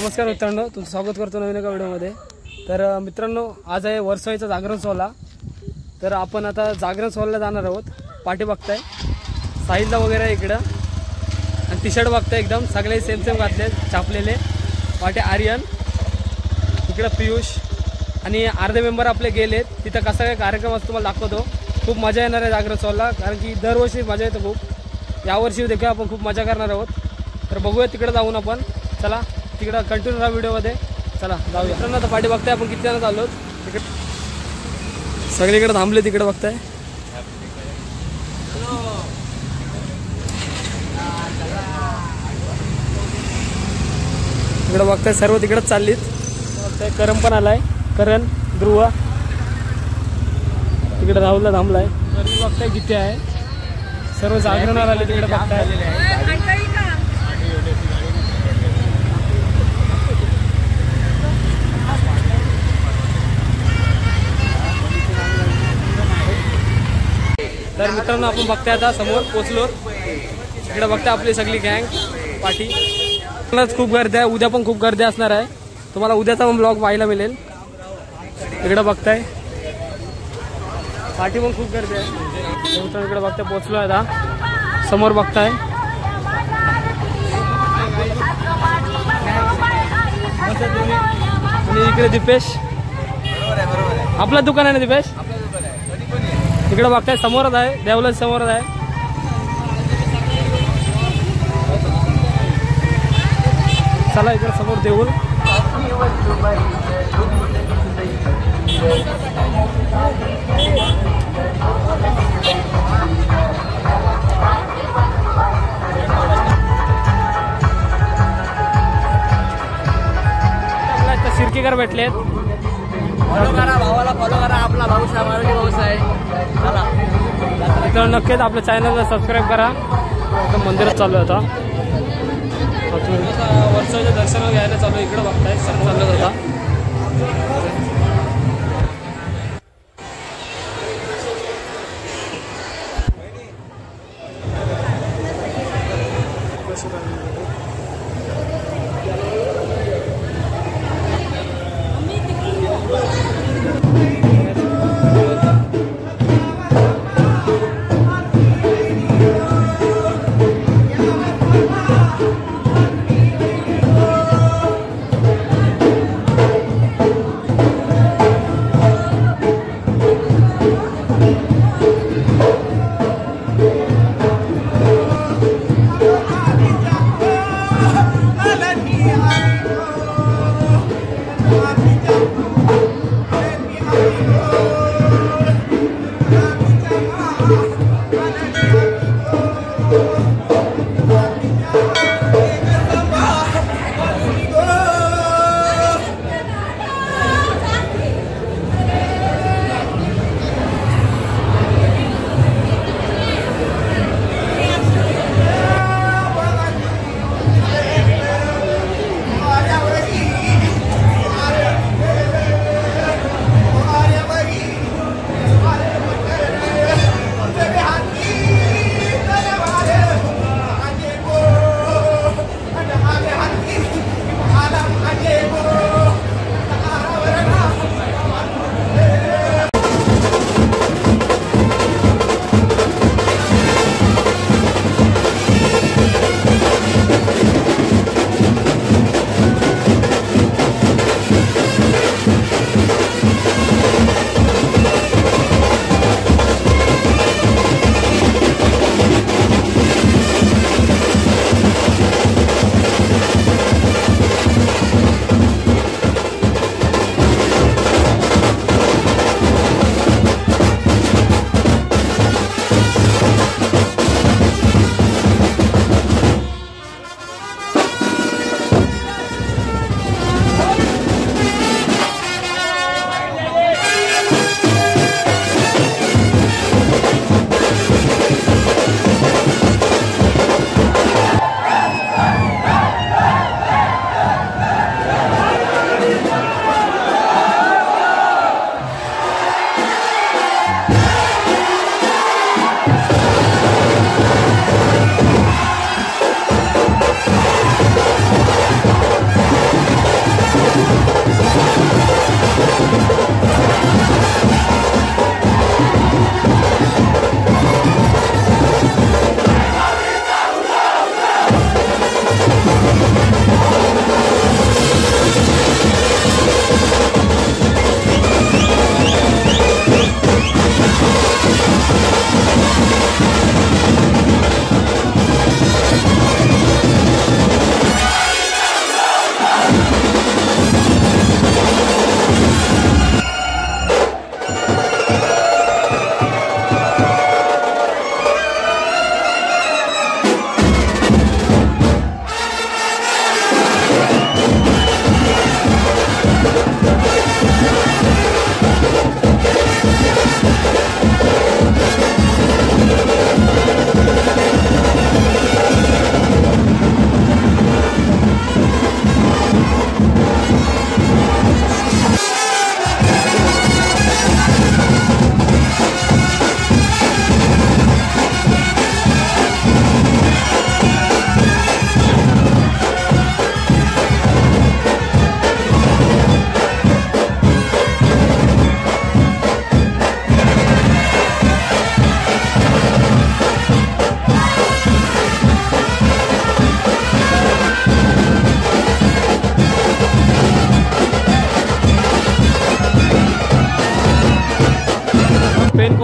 नमस्कार मित्रांनो, तुमचं स्वागत करतो नवीन एका व्हिडिओमध्ये। तर मित्रांनो, आज आहे वर्सोईचा जागरण सोहळा। तर आपण आता जागरण सोहळ्याला जाणार आहोत। पाठी बघताय साहिलला वगैरे इकडं, आणि टी शर्ट बघताय एकदम सगळे सेम सेम घातले, छापलेले। पाठी आर्यन, इकडं पियुष आणि अर्धे मेंबर आपले गेलेत। तिथं कसा काय कार्यक्रम असतो तुम्हाला दाखवतो। खूप मजा येणार आहे जागरण सोहळ्याला, कारण की दरवर्षी मजा येते खूप। यावर्षी देखील आपण खूप मजा करणार आहोत। तर बघूया तिकडे जाऊन आपण। चला तिकडं कंटिन्यू राहा व्हिडिओमध्ये। चला जाऊया। मित्रांनो, आता पाठी बघताय आपण किती जण चाललो तिकडे, सगळीकडे थांबले तिकडे बघताय। तिकडे बघताय सर्व तिकडेच चाललीत। बघताय करण पण आलाय, करण ध्रुव तिकडे राहुलला थांबलाय। बघताय किती आहे, सर्व जागरणाला आले तिकडे बघताय। तर मित्रांनो, आपण बघताय आता समोर पोचलो। इकडे बघताय आपली सगळी गँग पाठी। खूप गर्दी आहे, उद्या पण खूप गर्दी असणार आहे। तुम्हाला उद्याचा पण ब्लॉग पाहायला मिळेल। इकडे बघताय पाठी पण खूप गर्दी आहे। मित्रांनो इकडे बघताय पोचलो आहे आता, समोर बघताय। आणि इकडे दीपेश, आपलं दुकान आहे ना दीपेश? इकडे बघताय समोरच आहे, देवलच समोरच आहे। चला इकडे समोर देऊळ। शिर्कीकर भेटलेत। फॉलो करा भावाला, फॉलो करा। आपला भाऊस आहे, मराठी भाऊस आहे। तर नक्कीच आपल्या चॅनलला सबस्क्राईब करा। एकदम मंदिरात चालू आहे आता, वर्षाच्या दर्शन घ्यायला चालू। इकडे बघताय सर्व चालू होता।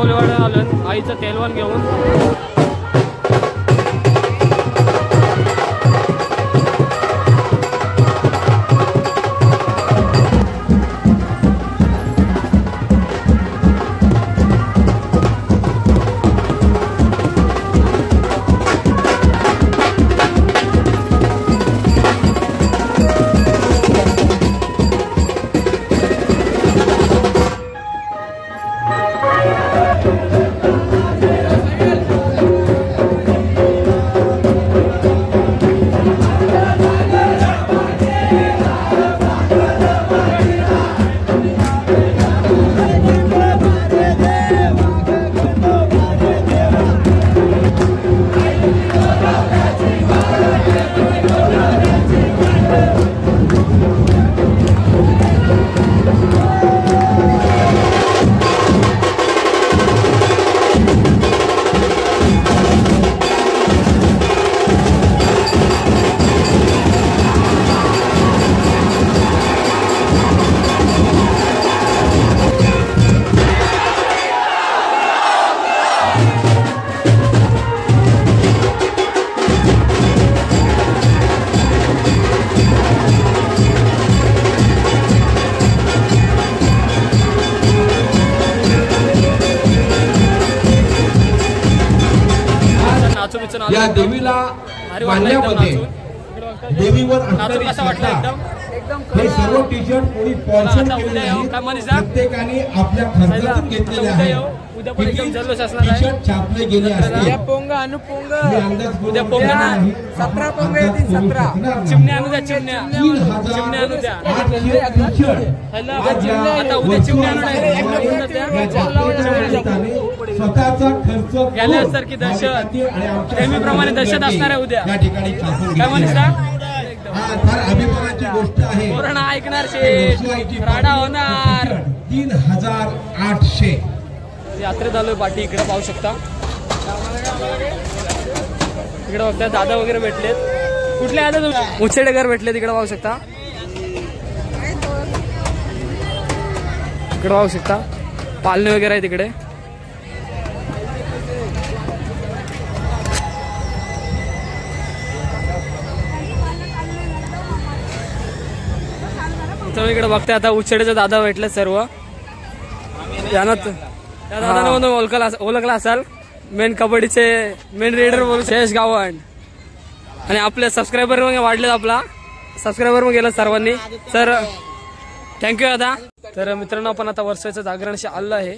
कोलवाड्यात आलो आईचं तेलवण घेऊन. या देवीला मानण्यामध्ये देवीवर असणारी हे सर्व टी शर्ट कोणी स्पॉन्सर केलेले आहेत. प्रत्येकाने आपल्या खर्चातून घेतलेले आहेत. टी शर्ट छापले गेले असते. उद्या पोंगा 17 पोंगा येतील 17 चिमण्या आणू द्या चिमण्या आणू द्या आता उद्या चिमण्या स्वतःचा खर्च गेल्यासारखी दहशत नेहमीप्रमाणे दहशत असणार आहे उद्या. या ठिकाणी काय म्हणता फार अभिमानाची गोष्ट आहे. कोरोना ऐकणार राडा होणार. 3800 यात्रेत आलोय पाठी. इकडे पाहू शकता. इकडे बघता दादा वगैरे भेटलेत. कुठले आले तुम्ही? उचेडेकर भेटले. तिकडे पाहू शकता. इकडे पाहू शकता पालणे वगैरे आहे तिकडे. इकडे बघताय आता उचेडेचे दादा भेटले सर्व. यानं त्या दादाने म्हणून ओळखला असाल. मेन कबड्डीचे मेन रीडर बोलू शेष गावण. आणि आपले सबस्क्रायबर मग वाढलेत. आपला सबस्क्रायबर मग गेला सर्वांनी. तर थँक्यू दादा. तर मित्रांनो आपण आता वर्षाचं जागरणशी आलं आहे.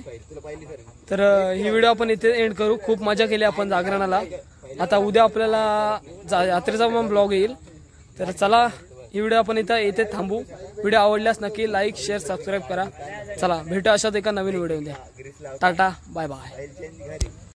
तर ही व्हिडिओ आपण इथे एंड करू. खूप मजा केली आपण जागरणाला. आता उद्या आपल्याला यात्रेचा पण ब्लॉग येईल. तर चला ही व्हिडिओ आपण इथे थांबू. व्हिडिओ आवडल्यास नक्की लाईक शेअर सबस्क्राईब करा. चला भेटू अशाच एका नवीन व्हिडिओ मध्ये. Tata bye bye.